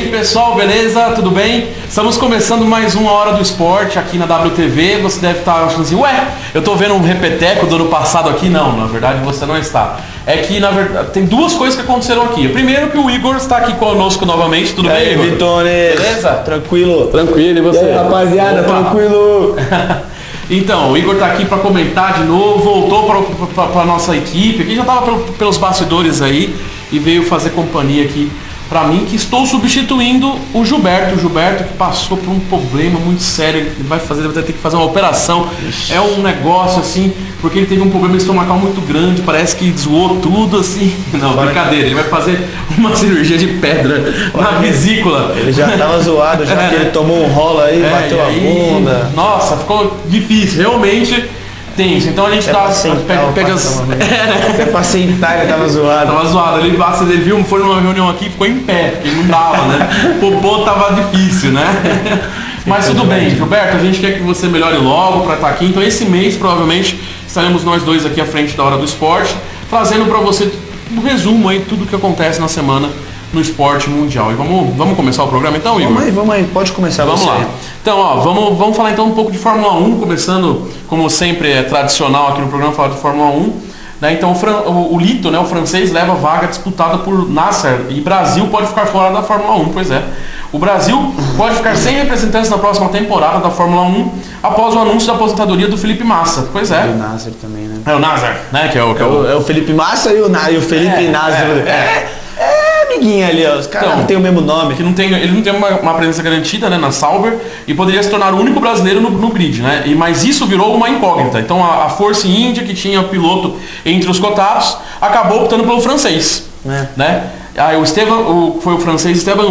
pessoal, beleza? Tudo bem? Estamos começando mais uma Hora do Esporte aqui na WTV. Você deve estar achando assim, ué, eu tô vendo um repeteco do ano passado aqui. Não, na verdade você não está. É que, na verdade, tem duas coisas que aconteceram aqui. Primeiro que o Igor está aqui conosco novamente. Tudo bem, Igor? Vitone, beleza? Tranquilo. Tranquilo, e você? E aí, rapaziada, Opa. Tranquilo. Então, o Igor tá aqui para comentar de novo, voltou para nossa equipe, que já estava pelos bastidores aí e veio fazer companhia aqui para mim, que estou substituindo o Gilberto. O Gilberto que passou por um problema muito sério, ele vai ter que fazer uma operação. Ixi. É um negócio assim, porque ele teve um problema estomacal muito grande, parece que zoou tudo assim. Não, brincadeira, ele vai fazer uma cirurgia de pedra na vesícula. Ele já tava zoado, já que ele tomou um rolo aí, bateu a bunda. Nossa, ficou difícil, realmente tenso. Então a gente pega as... Até pra sentar ele tava zoado. Tava zoado, ele viu, foi numa reunião aqui, ficou em pé, porque não dava, né? O popô tava difícil, né? Mas tudo bem, Gilberto, a gente quer que você melhore logo para estar aqui. Então esse mês, provavelmente, estaremos nós dois aqui à frente da Hora do Esporte, trazendo para você um resumo aí, tudo que acontece na semana no esporte mundial. E vamos começar o programa então, Igor? Vamos aí, pode começar. Vamos lá. Então, ó, vamos falar então um pouco de Fórmula 1, começando, como sempre é tradicional aqui no programa, falar de Fórmula 1. Né? Então o Lito, né, o francês, leva a vaga disputada por Nasser, e Brasil pode ficar fora da Fórmula 1, pois é. O Brasil pode ficar sem representantes na próxima temporada da Fórmula 1 após o anúncio da aposentadoria do Felipe Massa, pois é. E o Nasser também, né? É o Nasser, né? Que é o Felipe Massa e o Felipe Nasser. Amiguinho ali, ó. Os caras não têm o mesmo nome. Que ele não tem uma presença garantida, né, na Sauber, e poderia se tornar o único brasileiro no grid, né? Mas isso virou uma incógnita. Então a Force India, que tinha o piloto entre os cotados, acabou optando pelo francês. Né? Aí foi o francês Esteban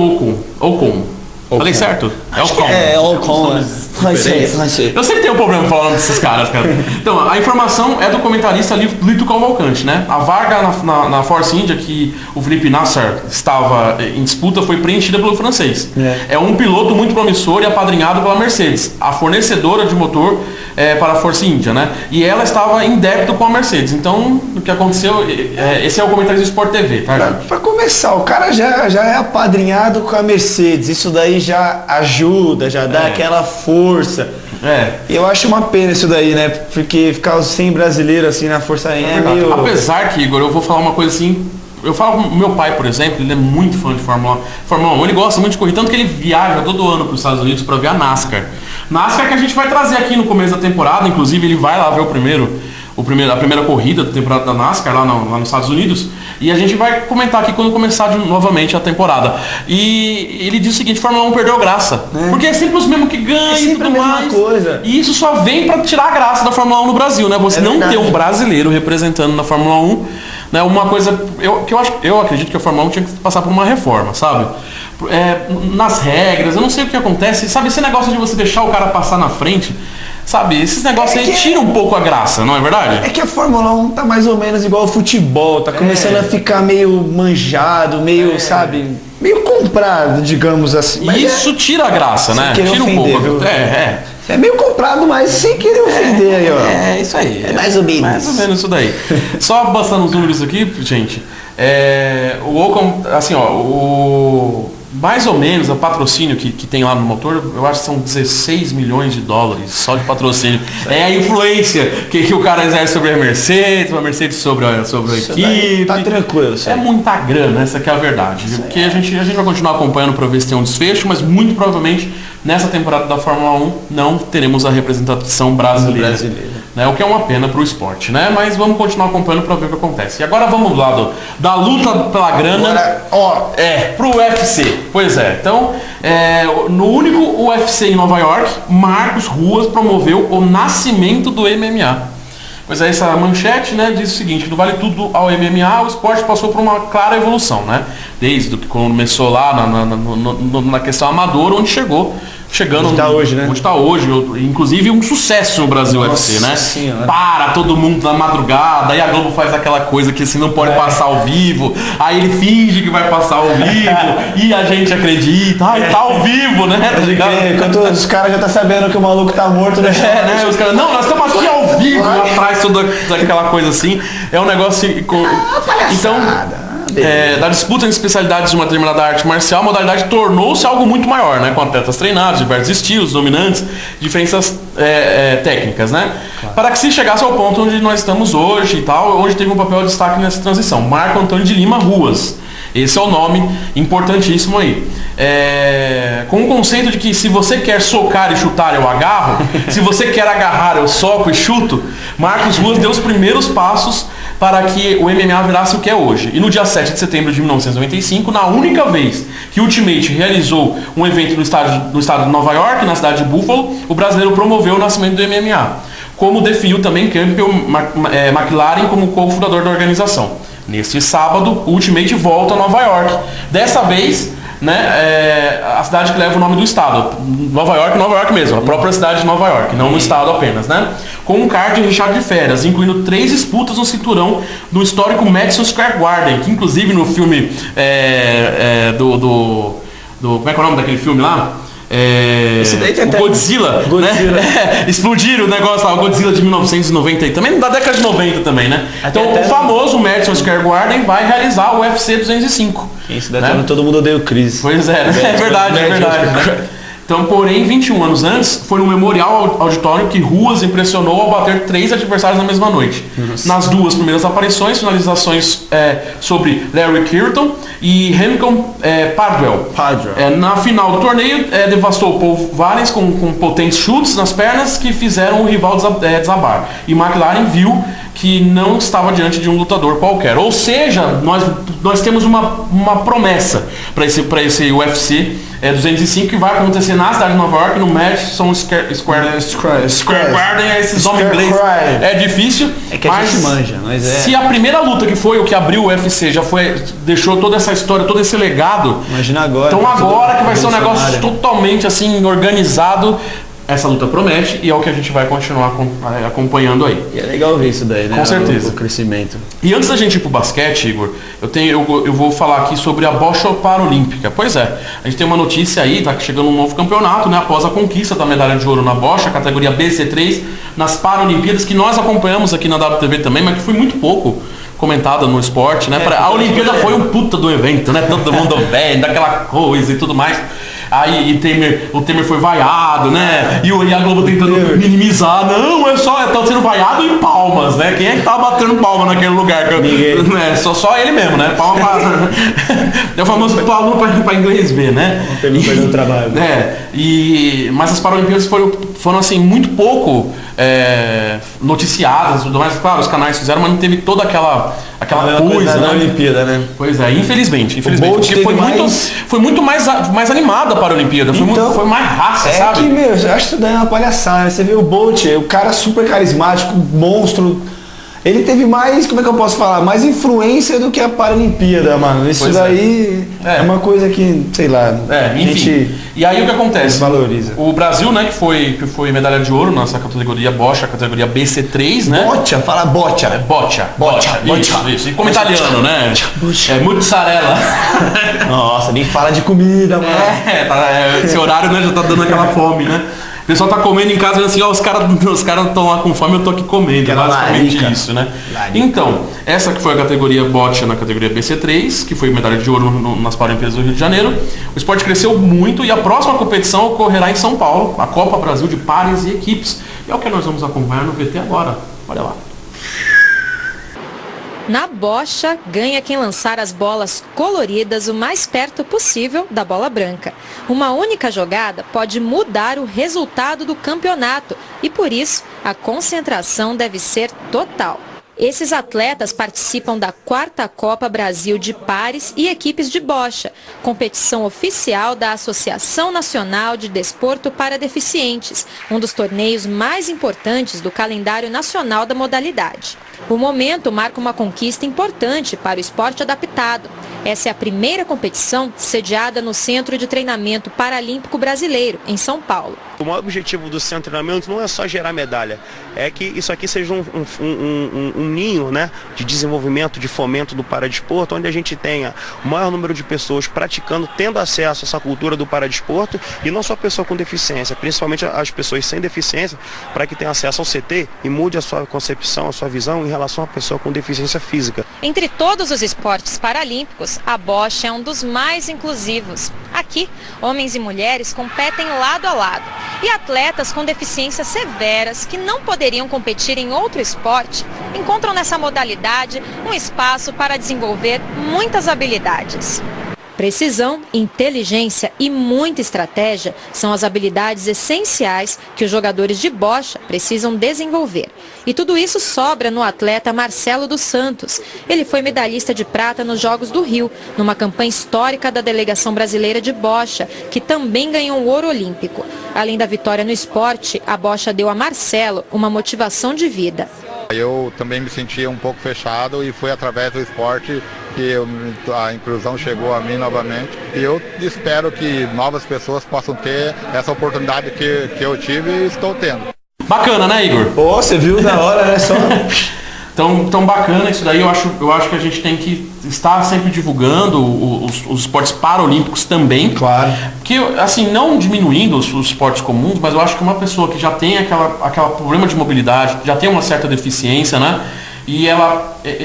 Ocon. Falei certo? É Ocon. Francês. Eu sempre tenho um problema falando desses caras, cara. Então, a informação é do comentarista Lito Cavalcante, né? A vaga na Force India, que o Felipe Nasser estava em disputa, foi preenchida pelo francês. É um piloto muito promissor e apadrinhado pela Mercedes, a fornecedora de motor para a Force India, né? E ela estava em débito com a Mercedes. Então, o que aconteceu... esse é o comentário do Sport TV, tá, gente? Para começar, o cara já é apadrinhado com a Mercedes. Isso daí já ajuda, já dá aquela força. E eu acho uma pena isso daí, né? Porque ficar sem brasileiro assim na Força é meio... Apesar que, Igor, eu vou falar uma coisa assim... Eu falo com meu pai, por exemplo, ele é muito fã de Fórmula 1, ele gosta muito de corrida, tanto que ele viaja todo ano para os Estados Unidos para ver a NASCAR. NASCAR que a gente vai trazer aqui no começo da temporada, inclusive ele vai lá ver a primeira corrida da temporada da NASCAR lá nos Estados Unidos, e a gente vai comentar aqui quando começar novamente a temporada. E ele diz o seguinte: Fórmula 1 perdeu a graça, porque é sempre os mesmos que ganham e tudo mais. Coisa. E isso só vem para tirar a graça da Fórmula 1 no Brasil, né? Você não ter um brasileiro representando na Fórmula 1, né? Uma coisa eu acredito que a Fórmula 1 tinha que passar por uma reforma, sabe? Nas regras, eu não sei o que acontece, sabe? Esse negócio de você deixar o cara passar na frente, sabe? Esses negócios aí tiram um pouco a graça, não é verdade? É que a Fórmula 1 tá mais ou menos igual ao futebol, tá começando a ficar meio manjado, meio, sabe? Meio comprado, digamos assim. Mas isso tira a graça, né? Tira um pouco. É meio comprado, mas sem querer ofender aí, ó. É isso aí. É mais ou menos. Mais ou menos isso daí. Só bastando os números aqui, gente. O Ocon, assim, ó, mais ou menos o patrocínio que tem lá no motor, eu acho que são 16 milhões de dólares só de patrocínio. É a influência que o cara exerce sobre a Mercedes sobre a equipe. Tá tranquilo. É muita grana, essa que é a verdade. Porque a gente vai continuar acompanhando para ver se tem um desfecho, mas muito provavelmente nessa temporada da Fórmula 1 não teremos a representação brasileira. Né? O que é uma pena para o esporte, né? Mas vamos continuar acompanhando para ver o que acontece. E agora vamos lá da luta pela grana pro UFC. Pois é, então no único UFC em Nova York, Marcos Ruas promoveu o nascimento do MMA. Pois é, essa manchete, né, diz o seguinte: do Vale Tudo ao MMA, o esporte passou por uma clara evolução, né? Desde que começou lá na questão amadora, onde chegando onde está hoje, né? Onde está hoje, inclusive um sucesso no Brasil UFC, né? Senhora. Para todo mundo na madrugada, aí a Globo faz aquela coisa que assim não pode passar ao vivo, aí ele finge que vai passar ao vivo e a gente acredita, tá ao vivo, né? Enquanto os caras já tá sabendo que o maluco tá morto, né? Né? Os caras, não, nós estamos aqui ao vivo, atrás toda aquela coisa assim, é um negócio então Da disputa entre especialidades de uma determinada arte marcial, a modalidade tornou-se algo muito maior, né? Com atletas treinados, diversos estilos, dominantes, diferenças técnicas, né? Claro. Para que se chegasse ao ponto onde nós estamos hoje e tal, onde teve um papel de destaque nessa transição. Marco Antônio de Lima Ruas. Esse é o nome importantíssimo aí. Com o conceito de que se você quer socar e chutar, eu agarro. Se você quer agarrar, eu soco e chuto. Marcos Ruas deu os primeiros passos para que o MMA virasse o que é hoje. E no dia 7 de setembro de 1995, na única vez que o Ultimate realizou um evento no estado de Nova York, na cidade de Buffalo, o brasileiro promoveu o nascimento do MMA, como definiu também Campbell McLaren como co-fundador da organização. Neste sábado, o Ultimate volta a Nova York. Dessa vez, né, a cidade que leva o nome do estado. Nova York mesmo, a própria cidade de Nova York, não no estado apenas, né? Com um card recheado de férias, incluindo 3 disputas no cinturão do histórico Madison Square Garden, que inclusive no filme como é que é o nome daquele filme lá? Esse daí tem o Godzilla. Né? Explodiram o negócio lá, o Godzilla de 1990, também da década de 90 também, né? Então o famoso Madison Square Garden vai realizar o UFC 205. Isso daí, né? Todo mundo odeia o Chris. Pois é, é verdade. Então, porém, 21 anos antes, foi no Memorial Auditório que Ruas impressionou ao bater 3 adversários na mesma noite. Nossa. Nas 2 primeiras aparições, finalizações sobre Larry Kirton e Hamilton Pardwell. Na final do torneio, devastou Paul Valens com potentes chutes nas pernas que fizeram o rival desabar. E McLaren viu que não estava diante de um lutador qualquer. Ou seja, nós temos uma promessa para esse UFC 205 que vai acontecer na cidade de Nova York, no Madison Square Garden. Esses homens inglês é difícil, que a gente manja, mas se a primeira luta que foi o que abriu o UFC deixou toda essa história, todo esse legado. Imagina agora. Então agora que vai ser um negócio totalmente assim organizado. Essa luta promete e é o que a gente vai continuar acompanhando aí. E é legal ver isso daí, né? Com certeza. O crescimento. E antes da gente ir pro basquete, Igor, eu vou falar aqui sobre a bocha paralímpica. Pois é, a gente tem uma notícia aí, tá chegando um novo campeonato, né? Após a conquista da medalha de ouro na bocha, categoria BC3, nas Paralimpíadas, que nós acompanhamos aqui na WTV também, mas que foi muito pouco comentada no esporte, né? A Olimpíada foi um puta do evento, né? Todo mundo bem, daquela coisa e tudo mais. Aí o Temer foi vaiado, né? E a Globo tentando minimizar. Não, tá sendo vaiado em Palmas, né? Quem é que tá batendo palma naquele lugar? Né? Só ele mesmo, né? Palma é o famoso palma pra inglês ver, né? Não perdeu o trabalho. Mas as Paralimpíadas foram assim, muito pouco noticiadas, tudo mais. Claro, os canais fizeram, mas não teve toda aquela coisa, né? Na Olimpíada, né? Pois é, infelizmente. Porque foi muito mais animada para a Olimpíada. Foi mais raça, sabe? Eu acho que isso daí é uma palhaçada. Você vê o Bolt, o cara super carismático, monstro. Ele teve mais, como é que eu posso falar? Mais influência do que a Paralimpíada, mano. Isso daí é uma coisa que, sei lá, enfim. E aí o que acontece? Valoriza. O Brasil, né, que foi medalha de ouro nessa categoria bocha, categoria BC3, né? Fala bocha. Bocha. Isso. E como italiano, né? Mozzarella. Nossa, nem fala de comida, mano. Esse horário, né, já tá dando aquela fome, né? O pessoal tá comendo em casa assim, os caras estão lá com fome, eu tô aqui comendo. Basicamente isso, né? Então, essa que foi a categoria bocha na categoria BC3, que foi medalha de ouro nas Paralimpíadas do Rio de Janeiro. O esporte cresceu muito e a próxima competição ocorrerá em São Paulo, a Copa Brasil de Pares e Equipes. E é o que nós vamos acompanhar no VT agora. Olha lá. Na bocha, ganha quem lançar as bolas coloridas o mais perto possível da bola branca. Uma única jogada pode mudar o resultado do campeonato e, por isso, a concentração deve ser total. Esses atletas participam da 4ª Copa Brasil de Pares e Equipes de Bocha, competição oficial da Associação Nacional de Desporto para Deficientes, um dos torneios mais importantes do calendário nacional da modalidade. O momento marca uma conquista importante para o esporte adaptado. Essa é a primeira competição sediada no Centro de Treinamento Paralímpico Brasileiro, em São Paulo. O maior objetivo do centro de treinamento não é só gerar medalha, é que isso aqui seja um ninho, né, de desenvolvimento, de fomento do paradesporto, onde a gente tenha o maior número de pessoas praticando, tendo acesso a essa cultura do paradesporto, e não só pessoa com deficiência, principalmente as pessoas sem deficiência, para que tenham acesso ao CT e mude a sua concepção, a sua visão em relação à pessoa com deficiência física. Entre todos os esportes paralímpicos, a bocha é um dos mais inclusivos. Aqui, homens e mulheres competem lado a lado. E atletas com deficiências severas que não poderiam competir em outro esporte encontram nessa modalidade um espaço para desenvolver muitas habilidades. Precisão, inteligência e muita estratégia são as habilidades essenciais que os jogadores de bocha precisam desenvolver. E tudo isso sobra no atleta Marcelo dos Santos. Ele foi medalhista de prata nos Jogos do Rio, numa campanha histórica da delegação brasileira de bocha, que também ganhou o ouro olímpico. Além da vitória no esporte, a bocha deu a Marcelo uma motivação de vida. Eu também me sentia um pouco fechado e foi através do esporte que a inclusão chegou a mim novamente. E eu espero que novas pessoas possam ter essa oportunidade que eu tive e estou tendo. Bacana, né, Igor? Pô, você viu da hora, né? Só... Tão bacana isso daí. Eu acho que a gente tem que estar sempre divulgando os esportes paralímpicos também. Claro. Porque, assim, não diminuindo os esportes comuns, mas eu acho que uma pessoa que já tem aquela problema de mobilidade, já tem uma certa deficiência, né? E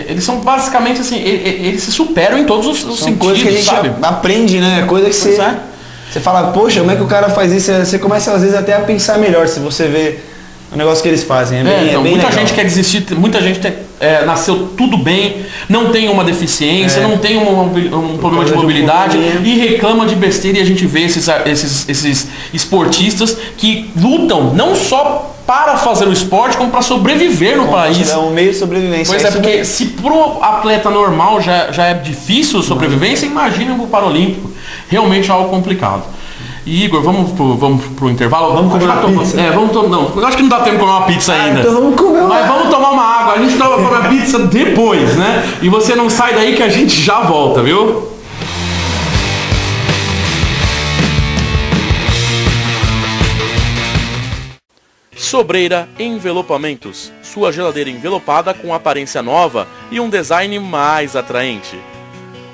eles são basicamente assim, eles se superam em todos os sentidos, coisas que a gente sabe? Aprende, né? Coisa que você fala, poxa, como é que o cara faz isso? Você começa às vezes até a pensar melhor se você vê o negócio que eles fazem. Então, bem muita legal. gente quer desistir, muita gente nasceu tudo bem, não tem uma deficiência, não tem um problema de mobilidade e reclama de besteira, e a gente vê esses esportistas que lutam não só para fazer o esporte, como para sobreviver no país. É um meio de sobrevivência. Pois porque se pro atleta normal já é difícil a sobrevivência, imagina pro paralímpico. Realmente é algo complicado. E Igor, vamos pro intervalo? Vamos comer uma pizza? Não, eu acho que não dá tempo de comer uma pizza ainda. Então vamos comer Mas vamos tomar uma água, a gente toma uma pizza depois, né? E você não sai daí que a gente já volta, viu? Sobreira Envelopamentos. Sua geladeira envelopada com aparência nova e um design mais atraente.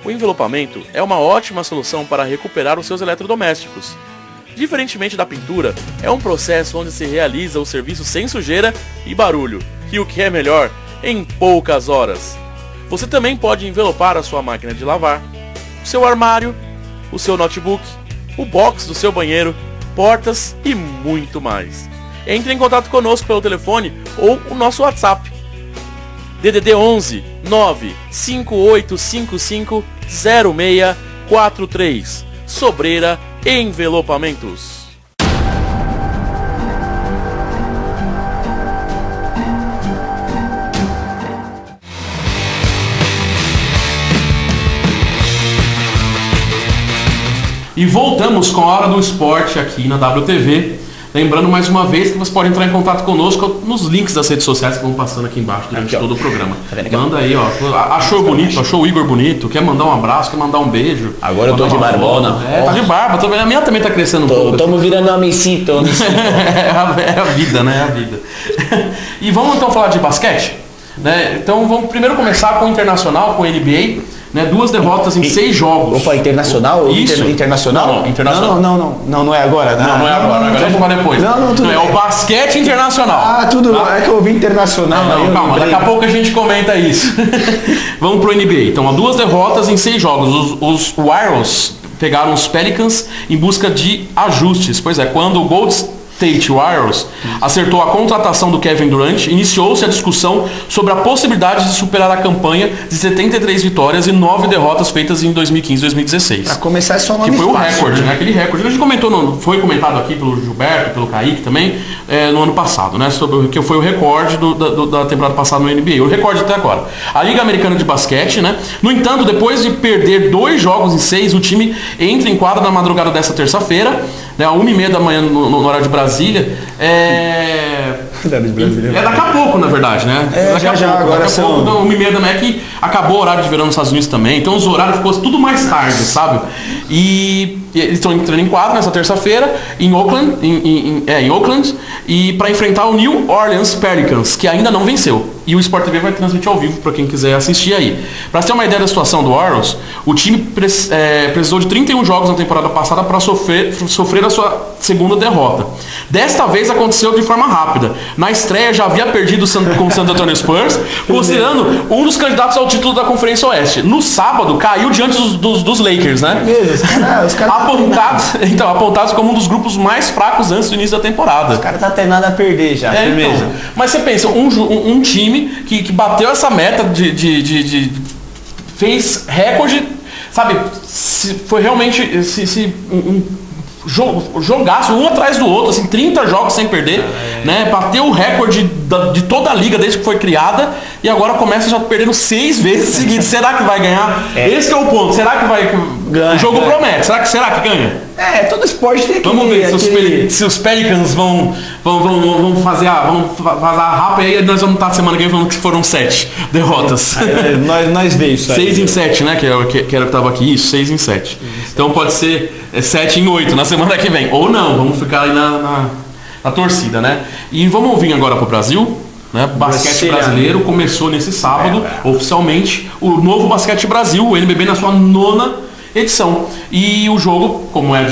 O envelopamento é uma ótima solução para recuperar os seus eletrodomésticos. Diferentemente da pintura, é um processo onde se realiza o serviço sem sujeira e barulho, e o que é melhor, em poucas horas. Você também pode envelopar a sua máquina de lavar, o seu armário, o seu notebook, o box do seu banheiro, portas e muito mais. Entre em contato conosco pelo telefone ou o nosso WhatsApp. DDD 11 95855 0643. Sobreira Envelopamentos. E voltamos com a Hora do Esporte aqui na WTV. Lembrando mais uma vez que você pode entrar em contato conosco nos links das redes sociais que vão passando aqui embaixo durante todo o programa. Manda aí, ó. Achou bonito, achou o Igor bonito, quer mandar um abraço, quer mandar um beijo. Agora eu tô de barbona. Tá de barba, tô vendo. A minha também tá crescendo um pouco. Estamos virando homicito. É a vida, né? É a vida. E vamos então falar de basquete? Né? Então vamos primeiro começar com o Internacional, com o NBA. Né, 2 derrotas em 6 jogos. Opa, internacional? Isso. Internacional? Não, internacional. Não é agora. Não é agora. Agora a gente vai depois. Tudo é o basquete internacional. Tudo bem. É que eu ouvi internacional. Calma, daqui a pouco a gente comenta isso. Vamos pro NBA. Então, 2 derrotas em 6 jogos. Os Warriors pegaram os Pelicans em busca de ajustes. Pois é, quando o Golden State Warriors acertou a contratação do Kevin Durant, iniciou-se a discussão sobre a possibilidade de superar a campanha de 73 vitórias e 9 derrotas feitas em 2015 e 2016. Para começar, é só uma que foi o recorde, né? Aquele recorde. A gente comentou, foi comentado aqui pelo Gilberto, pelo Kaique também, no ano passado, né? Sobre que foi o recorde da temporada passada no NBA. O recorde até agora. A Liga Americana de Basquete, né? No entanto, depois de perder 2 jogos em 6, o time entra em quadra na madrugada dessa terça-feira, né, 1h30 da manhã no horário de Brasília, É daqui a pouco, na verdade, né? Agora são... Pouco, 1h30 da manhã que acabou o horário de verão nos Estados Unidos também, então os horários ficou tudo mais tarde, sabe? E eles estão entrando em quadro nessa terça-feira em Oakland, em Oakland, e para enfrentar o New Orleans Pelicans, que ainda não venceu. E o Sport TV vai transmitir ao vivo para quem quiser assistir aí. Para ter uma ideia da situação do Orioles, o time precisou de 31 jogos na temporada passada para sofrer a sua segunda derrota. Desta vez aconteceu de forma rápida. Na estreia já havia perdido com o San Antonio Spurs, considerando um dos candidatos ao título da Conferência Oeste. No sábado caiu diante dos Lakers, né? Os caras apontados como um dos grupos mais fracos antes do início da temporada. Os caras tá tendo nada a perder já, firmeza. Então, mas você pensa, um time que bateu essa meta fez recorde, sabe? Foi realmente um jogaço um atrás do outro, assim, 30 jogos sem perder, né? Bateu o recorde de toda a liga desde que foi criada e agora começa já perdendo 6 vezes seguidas. Será que vai ganhar? Esse é o ponto. Será que vai ganhar? O jogo promete. Será que ganha? Todo esporte tem que... Vamos ver se os Pelicans vão vazar rápido, aí nós vamos estar semana que vem falando que foram 7 derrotas. Nós vemos isso aí. 6-7, né? Que era o que estava aqui. Isso, 6-7. Então pode ser 7-8 na semana que vem. Ou não, vamos ficar aí na torcida, né? E vamos vir agora para o Brasil. Né? Basquete brasileiro começou nesse sábado, oficialmente, o novo Basquete Brasil, o NBB na sua 9ª edição. E o jogo, como é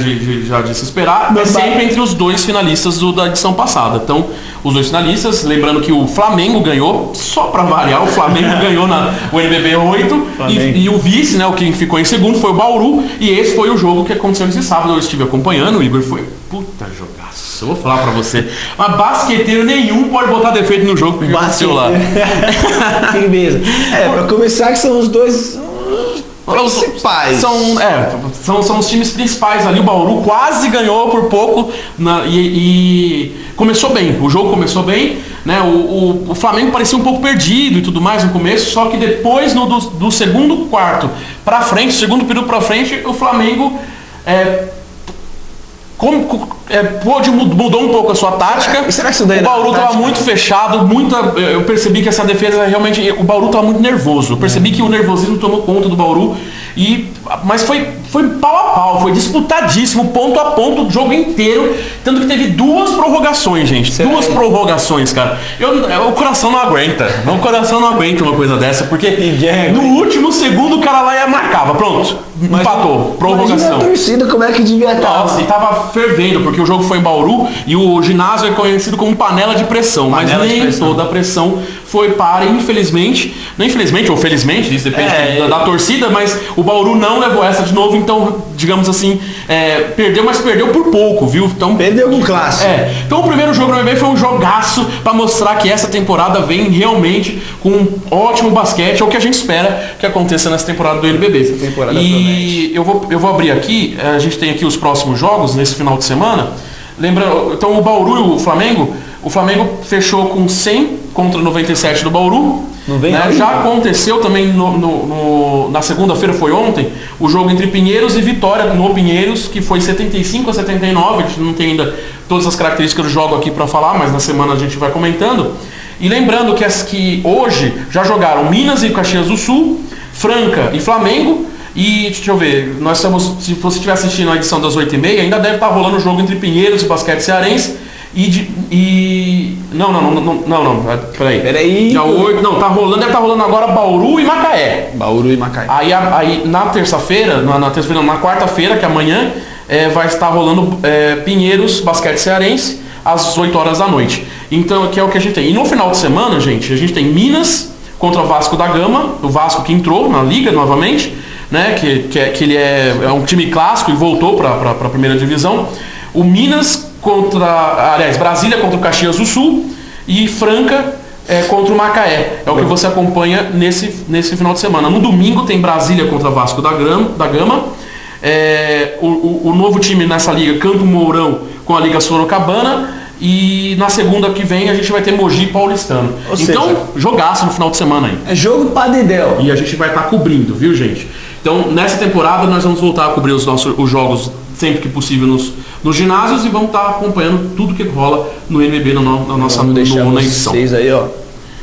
já de se esperar, é sempre entre os 2 finalistas da edição passada. Então, os 2 finalistas, lembrando que o Flamengo ganhou, só para variar, o Flamengo ganhou o NBB 8 e o vice, né, o que ficou em segundo foi o Bauru, e esse foi o jogo que aconteceu nesse sábado. Eu estive acompanhando, o Igor foi puta jogaço. Eu vou falar pra você, mas basqueteiro nenhum pode botar defeito no jogo que aconteceu lá. Firmeza. Pra começar, que são os 2 principais. São os times principais ali. O Bauru quase ganhou por pouco e começou bem. O jogo começou bem, né? O Flamengo parecia um pouco perdido e tudo mais no começo, só que depois do segundo quarto pra frente, segundo período pra frente, o Flamengo mudou um pouco a sua tática. Será que isso daí o Bauru estava muito fechado, eu percebi que essa defesa realmente, o Bauru estava muito nervoso. Eu percebi que o nervosismo tomou conta do Bauru, mas foi pau a pau, foi disputadíssimo, ponto a ponto, o jogo inteiro, tanto que teve 2 prorrogações, gente. 2 prorrogações, cara. O coração não aguenta. O coração não aguenta uma coisa dessa, porque no último segundo o cara lá ia marcava, pronto, empatou, prorrogação. A torcida, como é que devia estar? Nossa, e tava fervendo, porque o jogo foi em Bauru e o ginásio é conhecido como panela de pressão, mas nem toda a pressão foi para, infelizmente, não infelizmente ou felizmente, isso depende da torcida, mas o Bauru não levou essa de novo, então, digamos assim, perdeu, mas perdeu por pouco, viu? Então, perdeu com classe. Então o primeiro jogo do NBB foi um jogaço para mostrar que essa temporada vem realmente com um ótimo basquete, é o que a gente espera que aconteça nessa temporada do NBB. E eu vou abrir aqui, a gente tem aqui os próximos jogos nesse final de semana. Lembrando, então o Bauru e o Flamengo fechou com 100 contra 97 do Bauru. Né? Já aconteceu também na segunda-feira, foi ontem, o jogo entre Pinheiros e Vitória no Pinheiros, que foi 75-79. A gente não tem ainda todas as características do jogo aqui para falar, mas na semana a gente vai comentando. E lembrando que hoje já jogaram Minas e Caxias do Sul, Franca e Flamengo. E deixa eu ver, nós estamos, se você estiver assistindo a edição das 8h30, ainda deve estar rolando o jogo entre Pinheiros e Basquete Cearense. Não, peraí. Dia 8, não, deve estar rolando agora Bauru e Macaé. Aí na terça-feira, na quarta-feira, que é amanhã, vai estar rolando Pinheiros, Basquete Cearense, às 8 horas da noite. Então, que é o que a gente tem. E no final de semana, gente, a gente tem Minas contra o Vasco da Gama, o Vasco que entrou na liga novamente, né? Que ele é um time clássico e voltou para a primeira divisão. O Minas Brasília contra o Caxias do Sul e Franca contra o Macaé. É o que você acompanha nesse final de semana. No domingo tem Brasília contra Vasco da Gama. O novo time nessa liga, Campo Mourão com a Liga Sorocabana. E na segunda que vem a gente vai ter Mogi e Paulistano. Então, jogaço no final de semana aí. É jogo pra dedéu. E a gente vai estar cobrindo, viu, gente? Então, nessa temporada, nós vamos voltar a cobrir os jogos sempre que possível nos ginásios e vamos estar acompanhando tudo que rola no NBB na nossa nona edição. Vocês aí, ó,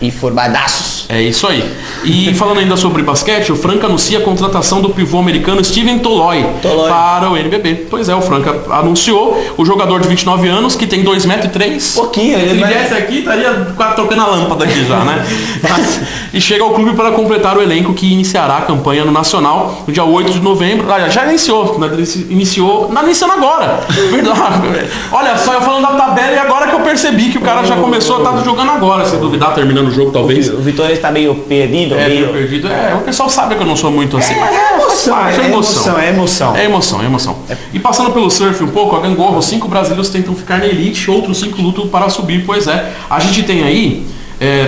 informadaços. É isso aí. E falando ainda sobre basquete, o Franca anuncia a contratação do pivô americano Steven Toloi para o NBB. Pois é, o Franca anunciou o jogador de 29 anos, que tem 2,3 metros. Pouquinho. Se ele viesse aqui, estaria quase trocando a lâmpada aqui já, né? E chega ao clube para completar o elenco que iniciará a campanha no Nacional no dia 8 de novembro. Já iniciou, iniciando agora. Verdade. Olha só, eu falando da tabela e agora que eu percebi que o cara já começou a estar jogando agora. Se duvidar, terminando o jogo, talvez. O Vitória está meio perdido. Meio perdido. O pessoal sabe que eu não sou muito assim, mas é emoção. E passando pelo surf um pouco, a Gangorra, os 5 brasileiros tentam ficar na elite, outros 5 lutam para subir, pois é. A gente tem aí,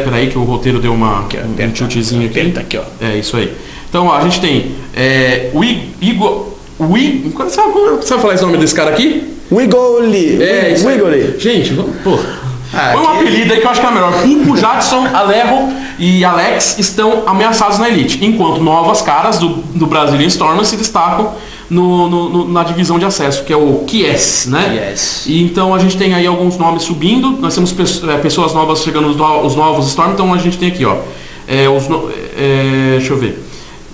peraí que o roteiro deu um tiltzinho aqui. Aqui, ó. É, isso aí. Então, a gente tem o Igor... Você vai falar esse nome desse cara aqui? Wigoli. Wigoli. Gente, pô... Foi um apelido aí que eu acho que é melhor. Pupo, Jadson, Alejo e Alex estão ameaçados na elite, enquanto novas caras do Brazilian Storm se destacam na divisão de acesso, que é o Kies, né? Yes. E então a gente tem aí alguns nomes subindo, nós temos pessoas novas chegando, os novos Storm, então a gente tem aqui, ó, deixa eu ver.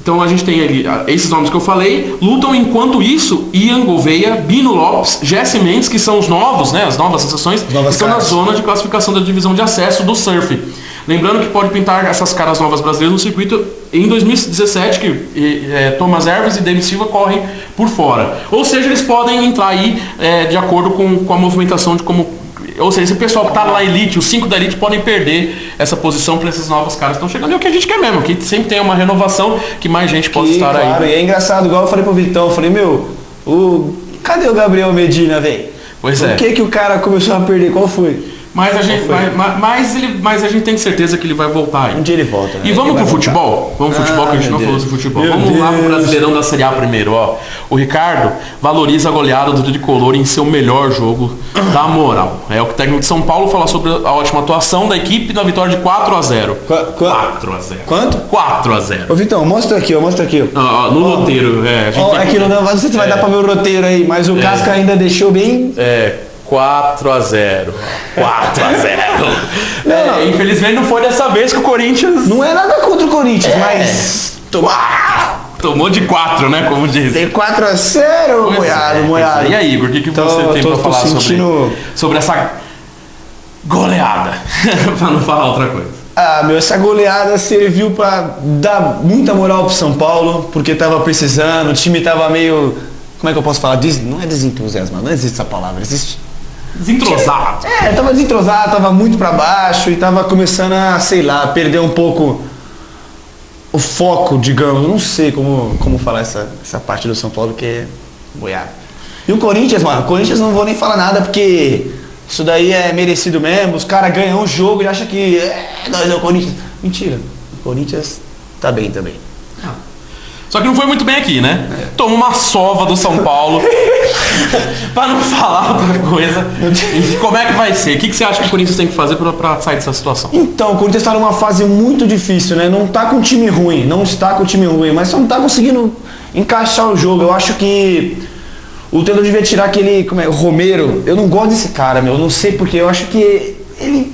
Então a gente tem ali esses nomes que eu falei, lutam enquanto isso, Ian Gouveia, Bino Lopes, Jesse Mendes, que são os novos, né, as novas sensações, estão na zona de classificação da divisão de acesso do surf. Lembrando que pode pintar essas caras novas brasileiras no circuito em 2017, que Thomas Herves e David Silva correm por fora. Ou seja, eles podem entrar aí de acordo com a movimentação de como... Ou seja, esse pessoal que está na elite, os 5 da elite podem perder essa posição para esses novos caras que estão chegando. É o que a gente quer mesmo, que sempre tem uma renovação, que mais gente possa estar aí. Claro, e é engraçado, igual eu falei pro Vitão, eu falei, cadê o Gabriel Medina, velho? Pois é. Por que o cara começou a perder? Qual foi? Mas a gente tem certeza que ele vai voltar aí. Um dia ele volta, né? E vamos pro futebol? Vamos pro futebol, que a gente não falou de futebol. Vamos lá pro Brasileirão da Série A primeiro, ó. O Ricardo valoriza a goleada do Tricolor em seu melhor jogo da moral. O técnico de São Paulo fala sobre a ótima atuação da equipe na vitória de 4-0. 4-0. Quanto? 4-0. Ô Vitão, mostra aqui, ó. No roteiro, aqui não sei se vai dar pra ver o roteiro aí, mas o Casca ainda deixou bem... 4-0. 4-0. Infelizmente não foi dessa vez que o Corinthians... Não é nada contra o Corinthians, mas... Tomou de 4, né? Como diz. Tem 4-0, moiado. E aí, Igor, o que você tem pra falar sobre essa goleada? Pra não falar outra coisa. Essa goleada serviu pra dar muita moral pro São Paulo, porque tava precisando, o time tava meio... Como é que eu posso falar? Não é desentusiasmado, não existe essa palavra, existe... Desentrosado. Tava desentrosado, tava muito pra baixo e tava começando a, perder um pouco o foco, digamos. Não sei como falar essa parte do São Paulo, que é boiado. E o Corinthians, não vou nem falar nada, porque isso daí é merecido mesmo. Os caras ganham um jogo e acham que nós é o Corinthians. Mentira, o Corinthians tá bem também. Só que não foi muito bem aqui, né? Tomou uma sova do São Paulo. Pra não falar outra coisa. E como é que vai ser? O que você acha que o Corinthians tem que fazer pra sair dessa situação? Então, o Corinthians tá numa fase muito difícil, né? Não está com um time ruim, mas só não tá conseguindo encaixar o jogo. Eu acho que o treinador devia tirar aquele... o Romero. Eu não gosto desse cara, eu não sei porque. Eu acho que ele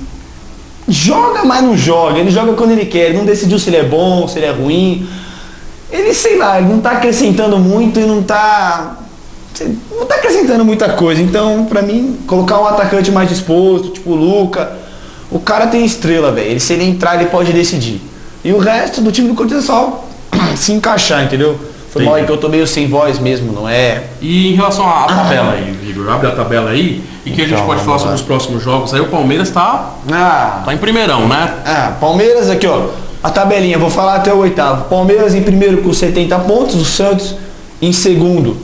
joga, mas não joga. Ele joga quando ele quer. Ele não decidiu se ele é bom, se ele é ruim. Ele, ele não tá acrescentando muito e não tá acrescentando muita coisa. Então, pra mim, colocar um atacante mais disposto, tipo o Luca, o cara tem estrela, velho. Se ele entrar, ele pode decidir. E o resto do time do Corinthians é só se encaixar, entendeu? Foi mal aí que eu tô meio sem voz mesmo, não é? E em relação à tabela aí, Igor, abre a tabela aí e que a gente pode falar sobre os próximos jogos. Aí o Palmeiras tá em primeirão, né? Palmeiras aqui, ó. A tabelinha, vou falar até o 8º. Palmeiras em primeiro com 70 pontos, o Santos em segundo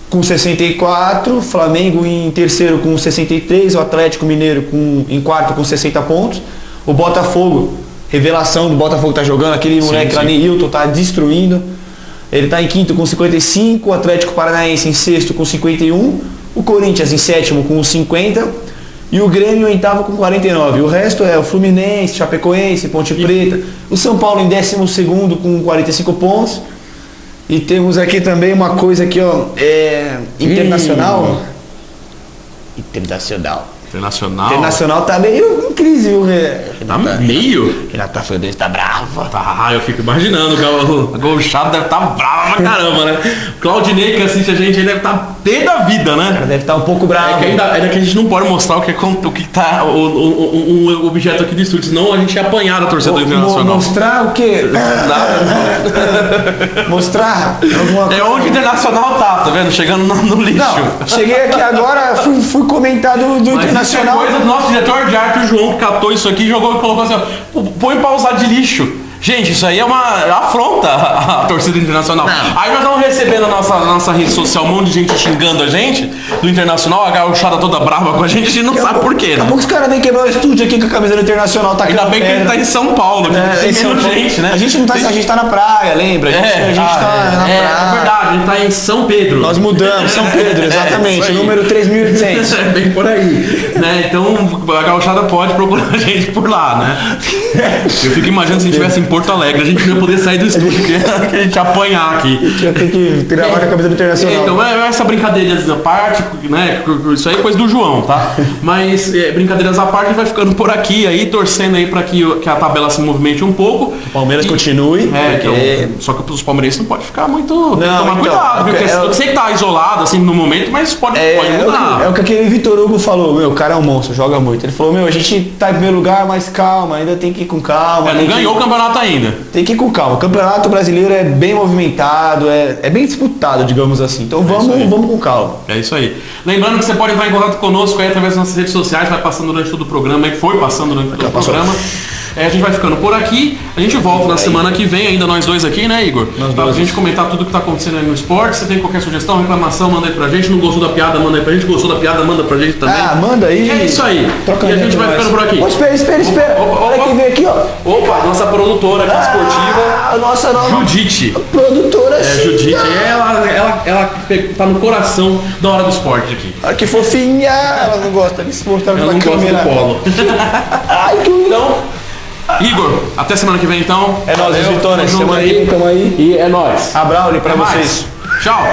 com 64, Flamengo em terceiro com 63, o Atlético Mineiro em quarto com 60 pontos, o Botafogo, revelação do Botafogo tá jogando, aquele moleque lá, Neilton, tá destruindo, ele tá em quinto com 55, o Atlético Paranaense em sexto com 51, o Corinthians em sétimo com 50, e o Grêmio em oitavo com 49. O resto é o Fluminense, Chapecoense, Ponte Preta. O São Paulo em 12º com 45 pontos. E temos aqui também uma coisa aqui, ó, internacional. Internacional tá meio em crise, viu? Tá meio? Renata Fernandes tá brava. Tá, eu fico imaginando que a Gauchada deve estar brava pra caramba, né? Claudinei, que assiste a gente, ele deve estar pé da vida, né? Ela deve estar um pouco brava. É que a gente não pode mostrar o que tá o objeto aqui do estúdio, senão a gente ia apanhar da torcida do Internacional. Mostrar o quê? Mostrar alguma coisa. É onde o Internacional tá vendo? Chegando no lixo. Não, cheguei aqui agora, fui comentar do Internacional. Isso é coisa do nosso diretor de arte, o João, que catou isso aqui, jogou e colocou assim, ó, põe pra usar de lixo. Gente, isso aí é uma afronta à torcida internacional. Não. Aí nós estamos recebendo na nossa rede social um monte de gente xingando a gente do Internacional, a gauchada toda brava com a gente não sabe por quê, né? Daqui a pouco os caras vêm quebrar o estúdio aqui com a camisa do Internacional. Tá ainda bem que ele tá em São Paulo, tem menos gente, né? A gente não tá, a gente tá na praia, lembra? A gente tá na praia. É verdade, a gente tá em São Pedro. Nós mudamos, São Pedro, exatamente, número 3.800. É bem por aí, né? Então a gauchada pode procurar a gente por lá, né? Eu fico imaginando se a gente tivesse em Porto Alegre, a gente não ia poder sair do estúdio, que a gente ia apanhar aqui. Ia ter que gravar com a camisa do Internacional. Então, essa brincadeiras à parte, né? Isso aí é coisa do João, tá? Mas brincadeiras à parte, a gente vai ficando por aqui, aí, torcendo aí pra que a tabela se movimente um pouco. O Palmeiras continue. Porque... Só que os palmeirenses não podem ficar muito... tomar cuidado, porque eu sei que tá isolado, assim, no momento, mas pode mudar. É o que aquele Vitor Hugo falou, o cara é um monstro, joga muito. Ele falou, a gente tá em primeiro lugar, mas calma, ainda tem que ir com calma. Não ganhou o campeonato ainda. Tem que ir com calma. O campeonato brasileiro é bem movimentado, é bem disputado, digamos assim. Então vamos com calma. É isso aí. Lembrando que você pode entrar em contato conosco aí através das nossas redes sociais, vai passando durante todo o programa, foi passando durante todo o programa. A gente vai ficando por aqui. A gente volta na semana que vem, ainda nós dois aqui, né, Igor? Pra gente comentar tudo que tá acontecendo aí no esporte. Você tem qualquer sugestão, reclamação, manda aí pra gente. Não gostou da piada, manda aí pra gente. Gostou da piada, manda pra gente também. Manda aí. É isso aí. E a gente vai ficando por aqui. Espera. Olha quem veio aqui, ó. Opa, nossa produtora aqui esportiva. Nossa nova Judite. Produtora, Judite. Ela tá no coração da hora do esporte aqui. Olha que fofinha. Ela não gosta de se mostrar na câmera. Ela não gosta do polo. Ai, que então... Igor, até semana que vem então. É nóis, Vitória. Semana que vem, tamo aí. E é nóis. Abraço pra vocês. Tchau.